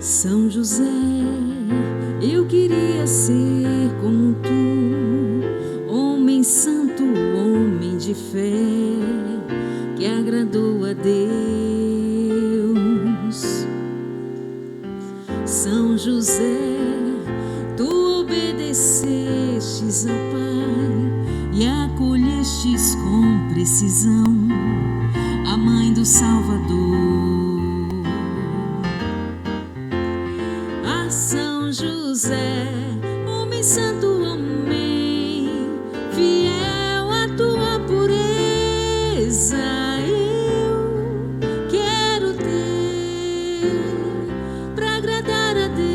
São José, eu queria ser como tu, homem santo, homem de fé, que agradou a Deus. São José, tu obedecestes ao Pai e acolhestes com precisão a mãe do Salvador. Ah, São José, homem santo, homem fiel à tua pureza, eu quero ter pra agradar a Deus.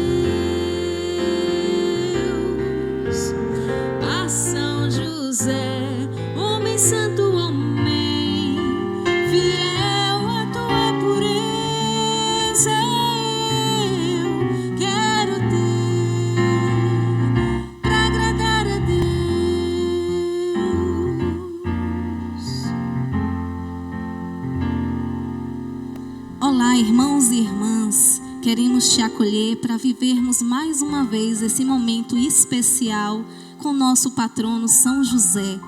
Ah, São José, homem santo, homem fiel à tua pureza, eu quero ter pra agradar a Deus. Olá, irmãos e irmãs, queremos te acolher para vivermos mais uma vez esse momento especial com nosso patrono São José,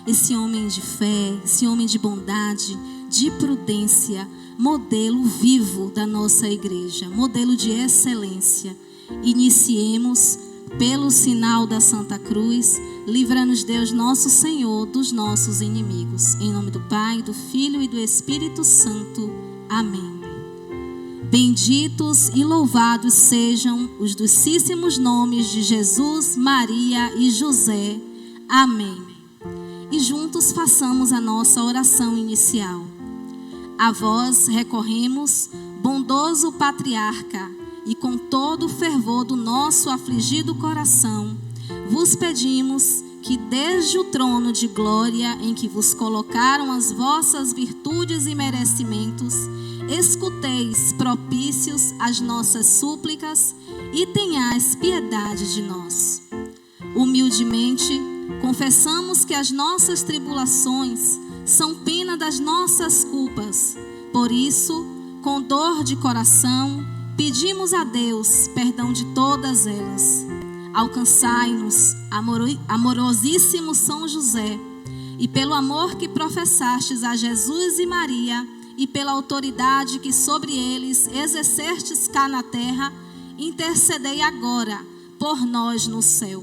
esse homem de fé, esse homem de bondade, de prudência, modelo vivo da nossa igreja, modelo de excelência. Iniciemos pelo sinal da Santa Cruz, livra-nos Deus nosso Senhor dos nossos inimigos. Em nome do Pai, do Filho e do Espírito Santo. Amém. Benditos e louvados sejam os docíssimos nomes de Jesus, Maria e José. Amém. E juntos façamos a nossa oração inicial. A vós recorremos, bondoso patriarca, e com todo o fervor do nosso afligido coração, vos pedimos que desde o trono de glória em que vos colocaram as vossas virtudes e merecimentos, escuteis propícios as nossas súplicas e tenhais piedade de nós. Humildemente, confessamos que as nossas tribulações são pena das nossas culpas. Por isso, com dor de coração, pedimos a Deus perdão de todas elas. Alcançai-nos, amorosíssimo São José, e pelo amor que professastes a Jesus e Maria, e pela autoridade que sobre eles exercestes cá na terra, intercedei agora por nós no céu,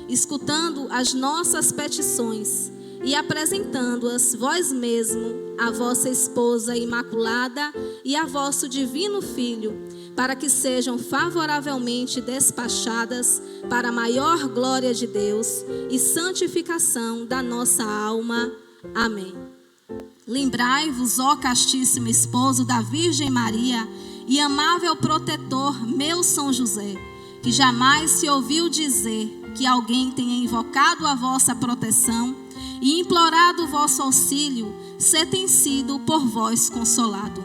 escutando as nossas petições e apresentando-as vós mesmo, a vossa esposa imaculada e a vosso divino Filho, para que sejam favoravelmente despachadas para a maior glória de Deus e santificação da nossa alma. Amém. Lembrai-vos, ó castíssimo esposo da Virgem Maria e amável protetor, meu São José, que jamais se ouviu dizer que alguém tenha invocado a vossa proteção e implorado o vosso auxílio, se tem sido por vós consolado.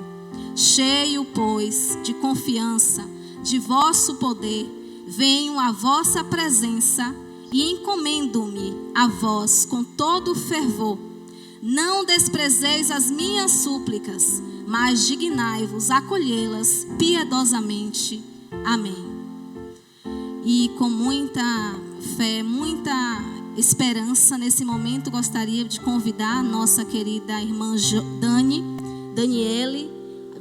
Cheio, pois, de confiança, de vosso poder, venho à vossa presença e encomendo-me a vós com todo o fervor. Não desprezeis as minhas súplicas, mas dignai-vos acolhê-las piedosamente. Amém. E com muita fé, muita esperança, nesse momento gostaria de convidar a nossa querida irmã Daniele,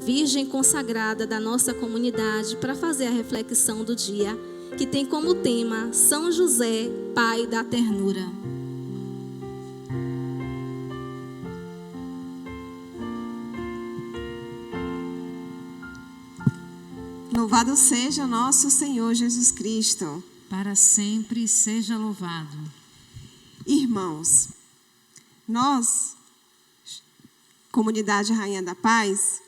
Virgem consagrada da nossa comunidade, para fazer a reflexão do dia, que tem como tema São José, Pai da Ternura. Louvado seja nosso Senhor Jesus Cristo. Para sempre seja louvado. Irmãos, nós, Comunidade Rainha da Paz,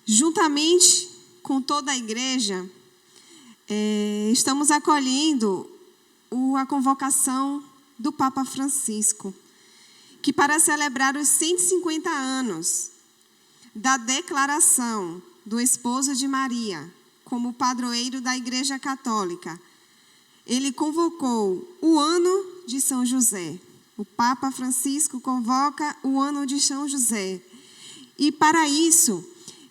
juntamente com toda a igreja, estamos acolhendo a convocação do Papa Francisco, que para celebrar os 150 anos da declaração do esposo de Maria como padroeiro da Igreja Católica, ele convocou o ano de São José. O Papa Francisco convoca o ano de São José. E para isso,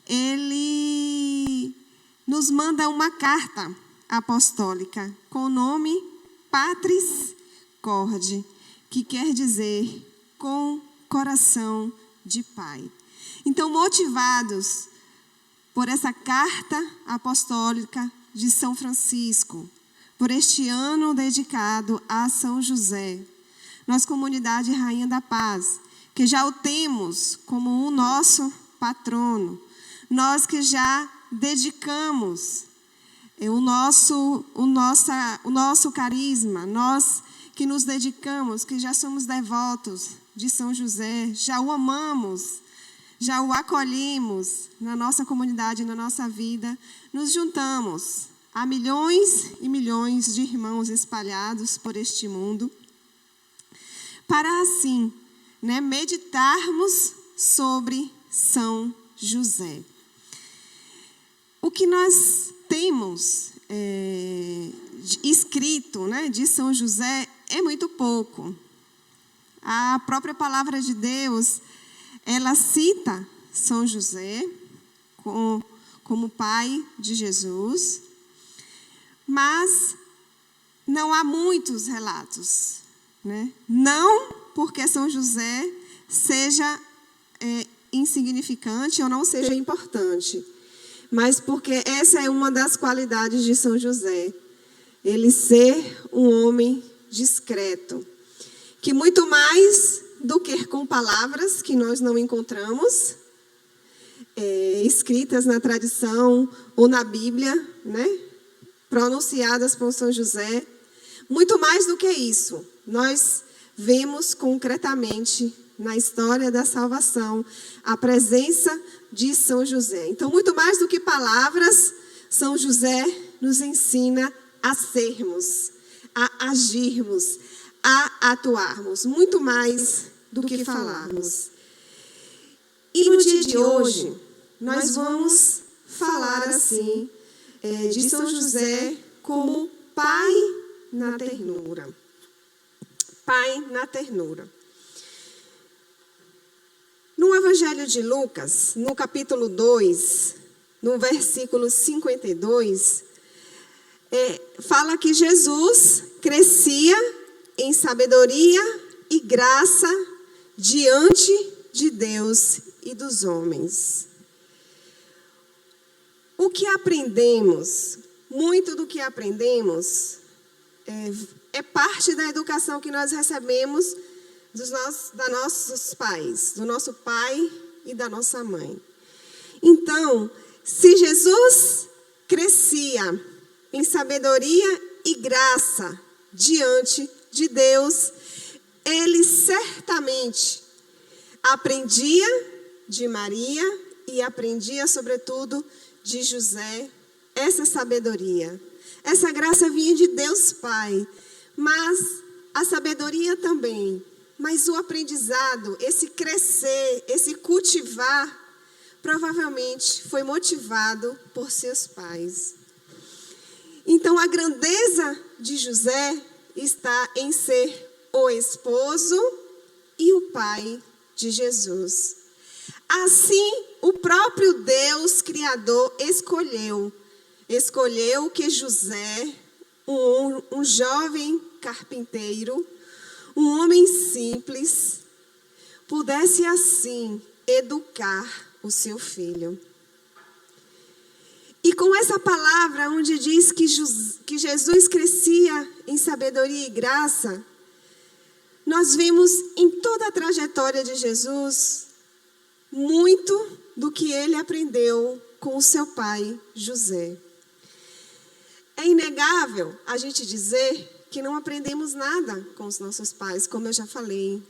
ele nos manda uma carta apostólica com o nome Patris Corde, que quer dizer com coração de pai. Então, motivados por essa carta apostólica de São Francisco, por este ano dedicado a São José, nós, comunidade Rainha da Paz, que já o temos como o nosso patrono, nós que já dedicamos o nosso carisma, nós que nos dedicamos, que já somos devotos de São José, já o amamos, já o acolhemos na nossa comunidade, na nossa vida, nos juntamos a milhões e milhões de irmãos espalhados por este mundo, para assim, meditarmos sobre São José. O que nós temos escrito de São José é muito pouco. A própria palavra de Deus, ela cita São José como pai de Jesus, mas não há muitos relatos. Não porque São José seja insignificante ou não seja importante, mas porque essa é uma das qualidades de São José, ele ser um homem discreto, que muito mais do que com palavras que nós não encontramos escritas na tradição ou na Bíblia, pronunciadas por São José, muito mais do que isso, nós vemos concretamente na história da salvação a presença de São José. Então, muito mais do que palavras, São José nos ensina a sermos, a agirmos, a atuarmos, muito mais do que falarmos. E no dia de hoje, nós vamos falar assim de São José como pai na ternura. Pai na ternura. No Evangelho de Lucas, no capítulo 2, no versículo 52, fala que Jesus crescia em sabedoria e graça diante de Deus e dos homens. O que aprendemos, muito do que aprendemos, é parte da educação que nós recebemos dos nossos pais, do nosso pai e da nossa mãe. Então, se Jesus crescia em sabedoria e graça diante de Deus, ele certamente aprendia de Maria e aprendia, sobretudo, de José, essa sabedoria. Essa graça vinha de Deus Pai, mas a sabedoria também. Mas o aprendizado, esse crescer, esse cultivar, provavelmente foi motivado por seus pais. Então, a grandeza de José está em ser o esposo e o pai de Jesus. Assim, o próprio Deus Criador escolheu que José, um jovem carpinteiro, um homem simples, pudesse assim educar o seu filho. E com essa palavra, onde diz que Jesus crescia em sabedoria e graça, nós vimos em toda a trajetória de Jesus muito do que ele aprendeu com o seu pai, José. É inegável a gente dizer que não aprendemos nada com os nossos pais, como eu já falei,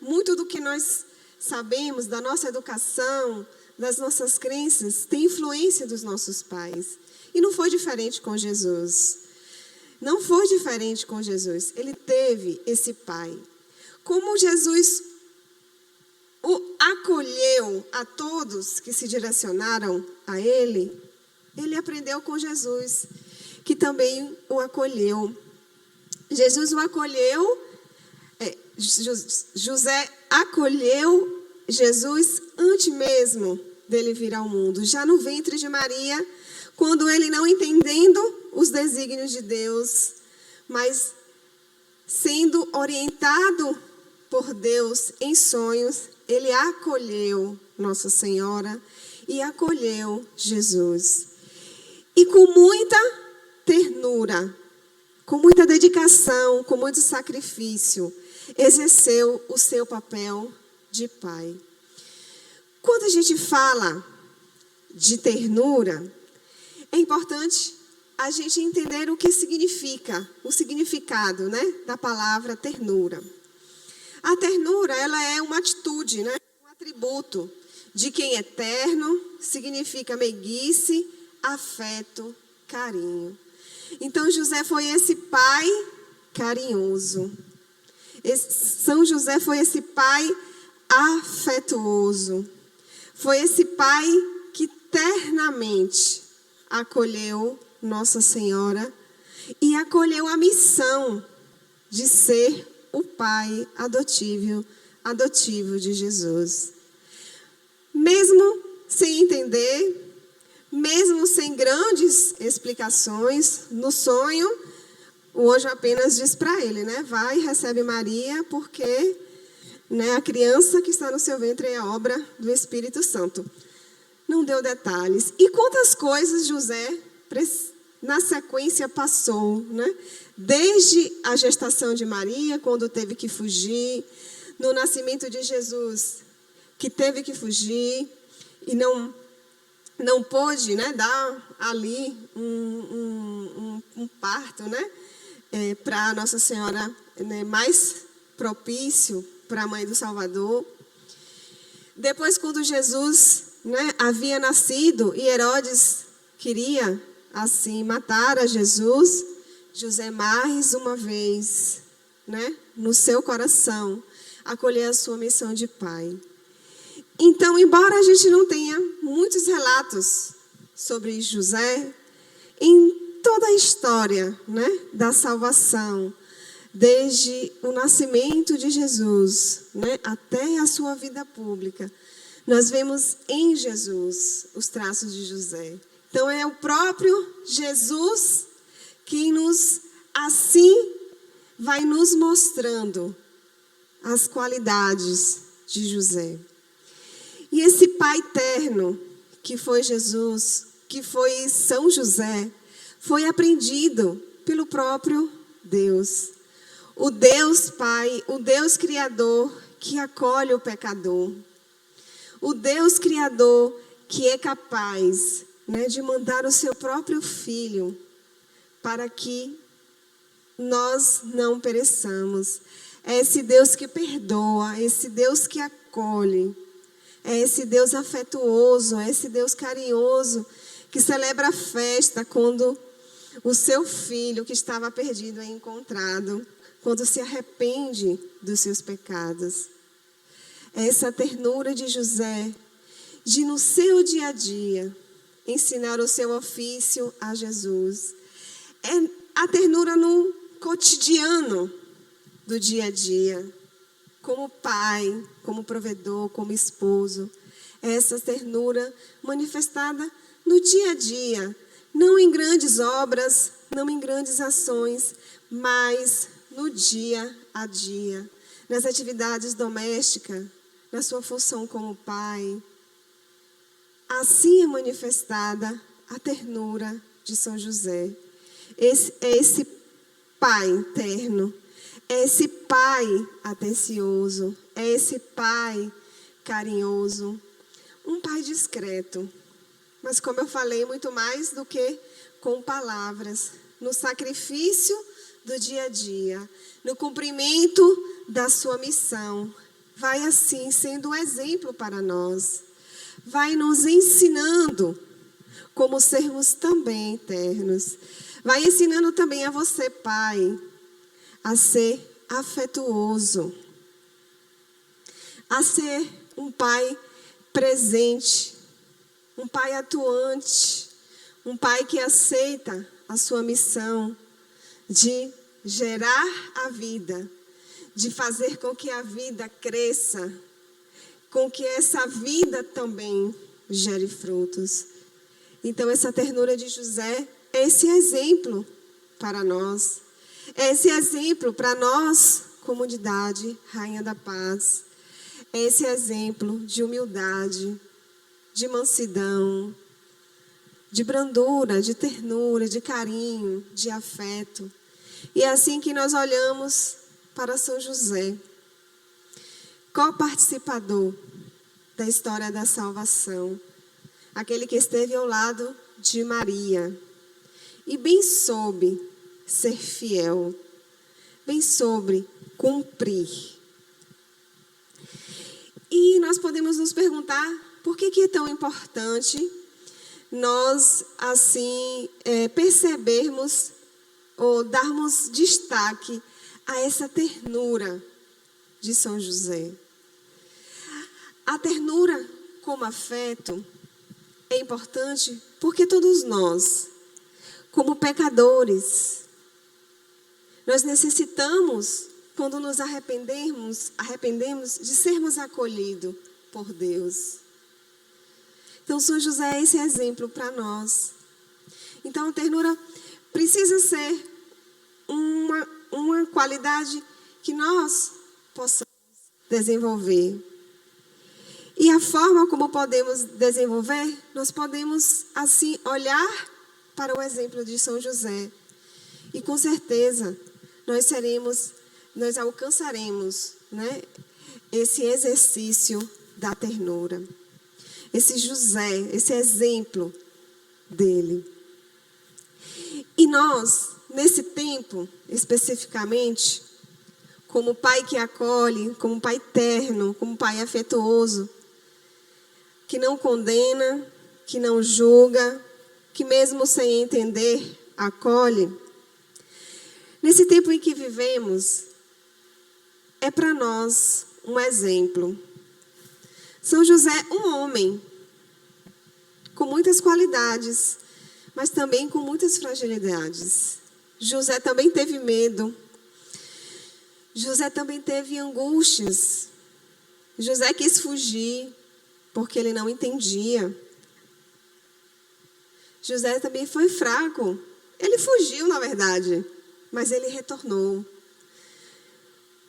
Muito do que nós sabemos da nossa educação, das nossas crenças, tem influência dos nossos pais. E não foi diferente com Jesus. Não foi diferente com Jesus. Ele teve esse pai. Como Jesus o acolheu a todos que se direcionaram a ele, ele aprendeu com Jesus, que também o acolheu. Jesus o acolheu, José acolheu Jesus antes mesmo dele vir ao mundo. Já no ventre de Maria, quando ele, não entendendo os desígnios de Deus, mas sendo orientado por Deus em sonhos, ele acolheu Nossa Senhora e acolheu Jesus. E com muita ternura, com muita dedicação, com muito sacrifício, exerceu o seu papel de pai. Quando a gente fala de ternura, é importante a gente entender o que significa, o significado, né, da palavra ternura. A ternura, ela é uma atitude, né, um atributo de quem é terno, significa meiguice, afeto, carinho. Então, José foi esse pai carinhoso. São José foi esse pai afetuoso. Foi esse pai que ternamente acolheu Nossa Senhora e acolheu a missão de ser o pai adotivo de Jesus. Mesmo sem entender, mesmo sem grandes explicações, no sonho, o anjo apenas diz para ele, né? Vai e recebe Maria, porque, né, a criança que está no seu ventre é obra do Espírito Santo. Não deu detalhes. E quantas coisas José, na sequência, passou, né? Desde a gestação de Maria, quando teve que fugir, no nascimento de Jesus, que teve que fugir e não pôde, né, dar ali um parto, né, para Nossa Senhora, né, mais propício para a mãe do Salvador. Depois, quando Jesus, né, havia nascido e Herodes queria assim matar a Jesus, José mais uma vez, né, no seu coração, acolheu a sua missão de pai. Então, embora a gente não tenha muitos relatos sobre José, em toda a história, né, da salvação, desde o nascimento de Jesus, né, até a sua vida pública, nós vemos em Jesus os traços de José. Então, é o próprio Jesus que assim vai nos mostrando as qualidades de José. E esse pai terno, que foi Jesus, que foi São José, foi aprendido pelo próprio Deus. O Deus Pai, o Deus Criador que acolhe o pecador. O Deus Criador que é capaz, né, de mandar o seu próprio Filho para que nós não pereçamos. É esse Deus que perdoa, esse Deus que acolhe. É esse Deus afetuoso, é esse Deus carinhoso, que celebra a festa quando o seu filho que estava perdido é encontrado, quando se arrepende dos seus pecados. É essa ternura de José, de no seu dia a dia, ensinar o seu ofício a Jesus. É a ternura no cotidiano do dia a dia. Como pai, como provedor, como esposo. É essa ternura manifestada no dia a dia. Não em grandes obras, não em grandes ações, mas no dia a dia. Nas atividades domésticas, na sua função como pai. Assim é manifestada a ternura de São José. É esse pai terno. É esse pai atencioso, é esse pai carinhoso, um pai discreto. Mas, como eu falei, muito mais do que com palavras, no sacrifício do dia a dia, no cumprimento da sua missão. Vai assim, sendo um exemplo para nós. Vai nos ensinando como sermos também eternos. Vai ensinando também a você, pai, a ser afetuoso, a ser um pai presente, um pai atuante, um pai que aceita a sua missão de gerar a vida, de fazer com que a vida cresça, com que essa vida também gere frutos. Então, essa ternura de José é esse exemplo para nós. É esse exemplo para nós, comunidade, Rainha da Paz. É esse exemplo de humildade, de mansidão, de brandura, de ternura, de carinho, de afeto. E é assim que nós olhamos para São José, co-participador da história da salvação, aquele que esteve ao lado de Maria e bem soube ser fiel, bem soube cumprir. E nós podemos nos perguntar por que é tão importante nós, assim, percebermos ou darmos destaque a essa ternura de São José. A ternura como afeto é importante porque todos nós, como pecadores, nós necessitamos, quando nos arrependemos de sermos acolhidos por Deus. Então, São José é esse exemplo para nós. Então, a ternura precisa ser uma qualidade que nós possamos desenvolver. E a forma como podemos desenvolver, nós podemos, assim, olhar para o exemplo de São José. E, com certeza, nós alcançaremos, né, esse exercício da ternura. Esse José, esse exemplo dele. E nós, nesse tempo, especificamente, como pai que acolhe, como pai terno, como pai afetuoso, que não condena, que não julga, que mesmo sem entender, acolhe. Nesse tempo em que vivemos, é para nós um exemplo. São José, um homem com muitas qualidades, mas também com muitas fragilidades. José também teve medo. José também teve angústias. José quis fugir porque ele não entendia. José também foi fraco. Ele fugiu, na verdade, mas ele retornou.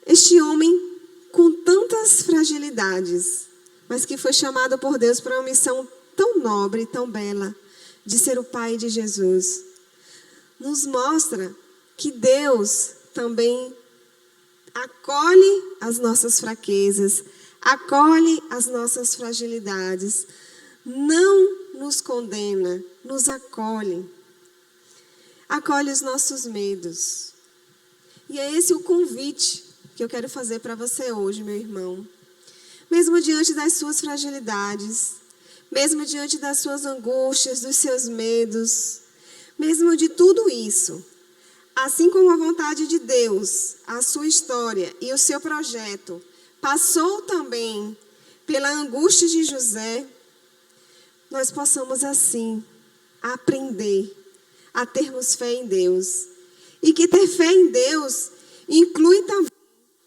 Este homem com tantas fragilidades, mas que foi chamado por Deus para uma missão tão nobre, tão bela, de ser o pai de Jesus, nos mostra que Deus também acolhe as nossas fraquezas, acolhe as nossas fragilidades, não nos condena, nos acolhe. Acolhe os nossos medos. E é esse o convite que eu quero fazer para você hoje, meu irmão. Mesmo diante das suas fragilidades, mesmo diante das suas angústias, dos seus medos, mesmo de tudo isso, assim como a vontade de Deus, a sua história e o seu projeto passou também pela angústia de José, nós possamos assim aprender a termos fé em Deus. E que ter fé em Deus inclui também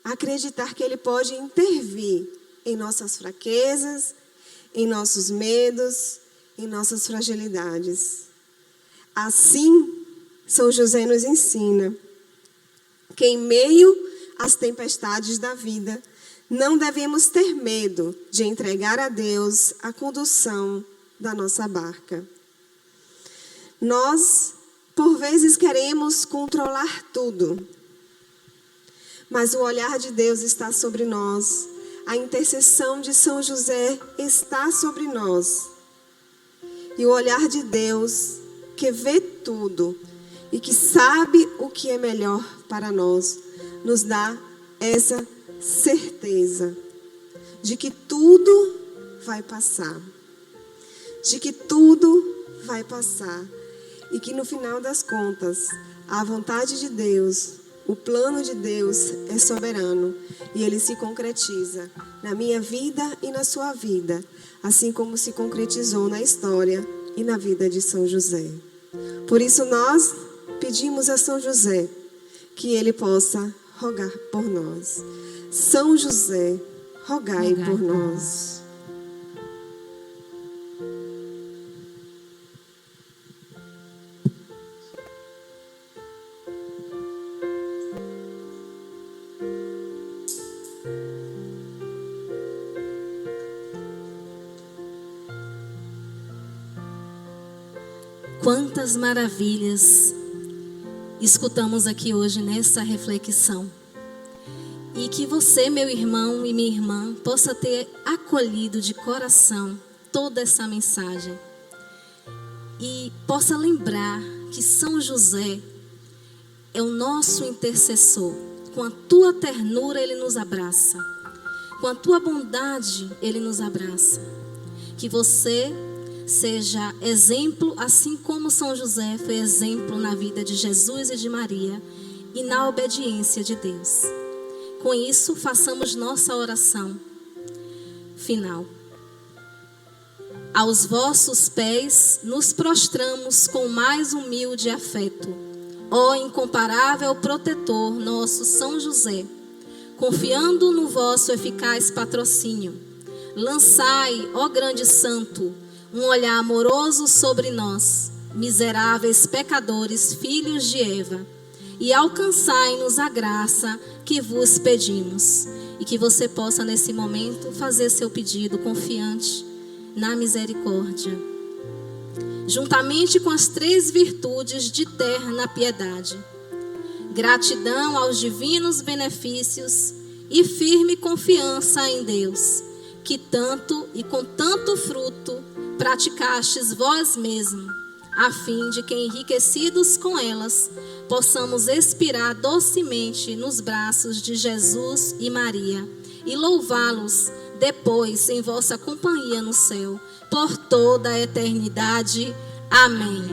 acreditar que Ele pode intervir em nossas fraquezas, em nossos medos, em nossas fragilidades. Assim, São José nos ensina que em meio às tempestades da vida, não devemos ter medo de entregar a Deus a condução da nossa barca. Nós, por vezes, queremos controlar tudo, mas o olhar de Deus está sobre nós. A intercessão de São José está sobre nós. E o olhar de Deus, que vê tudo e que sabe o que é melhor para nós, nos dá essa certeza de que tudo vai passar. De que tudo vai passar. E que no final das contas, a vontade de Deus, o plano de Deus é soberano e ele se concretiza na minha vida e na sua vida, assim como se concretizou na história e na vida de São José. Por isso nós pedimos a São José que ele possa rogar por nós. São José, rogai por nós. Quantas maravilhas escutamos aqui hoje nessa reflexão. E que você, meu irmão e minha irmã, possa ter acolhido de coração toda essa mensagem. E possa lembrar que São José é o nosso intercessor. Com a tua ternura ele nos abraça. Com a tua bondade ele nos abraça. Que você seja exemplo, assim como São José foi exemplo na vida de Jesus e de Maria e na obediência de Deus. Com isso, façamos nossa oração final. Aos vossos pés nos prostramos com mais humilde afeto, ó incomparável protetor nosso São José, confiando no vosso eficaz patrocínio. Lançai, ó grande santo, um olhar amoroso sobre nós, miseráveis pecadores, filhos de Eva, e alcançai-nos a graça que vos pedimos. E que você possa nesse momento fazer seu pedido confiante na misericórdia, juntamente com as 3 virtudes de terna piedade: gratidão aos divinos benefícios e firme confiança em Deus, que tanto e com tanto fruto praticastes vós mesmo, a fim de que, enriquecidos com elas, possamos expirar docemente nos braços de Jesus e Maria e louvá-los depois em vossa companhia no céu, por toda a eternidade. Amém.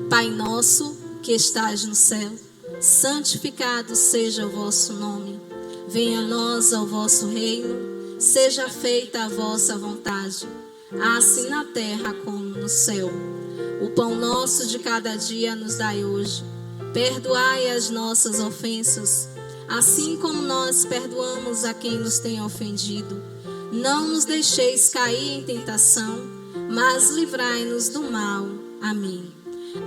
Pai nosso que estás no céu, santificado seja o vosso nome. Venha a nós o vosso reino, seja feita a vossa vontade, assim na terra como no céu. O pão nosso de cada dia nos dai hoje. Perdoai as nossas ofensas, assim como nós perdoamos a quem nos tem ofendido. Não nos deixeis cair em tentação, mas livrai-nos do mal. Amém.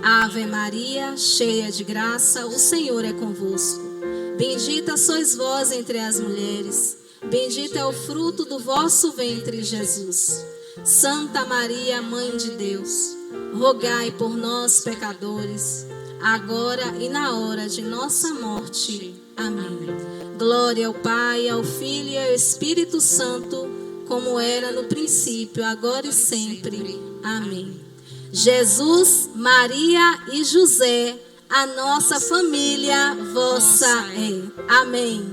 Ave Maria, cheia de graça, o Senhor é convosco. Bendita sois vós entre as mulheres, bendito é o fruto do vosso ventre, Jesus. Santa Maria, Mãe de Deus, rogai por nós, pecadores, agora e na hora de nossa morte. Amém. Glória ao Pai, ao Filho e ao Espírito Santo, como era no princípio, agora e sempre. Amém. Jesus, Maria e José, a nossa família vossa é. Amém.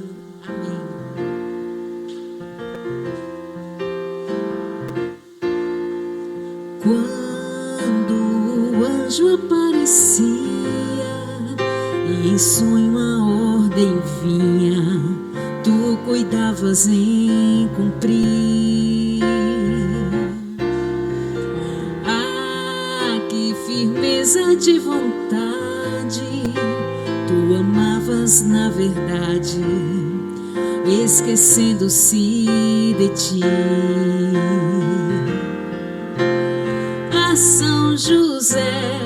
Quando o anjo aparecia e em sonho a ordem vinha, tu cuidavas em cumprir. Ah, que firmeza de vontade, tu amavas na verdade, esquecendo-se de ti. São José,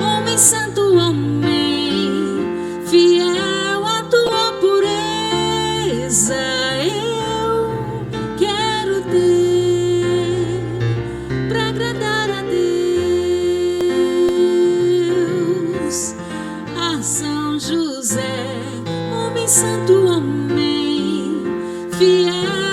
homem santo, homem fiel à tua pureza, eu quero ter pra agradar a Deus. Ah, São José, homem santo, homem fiel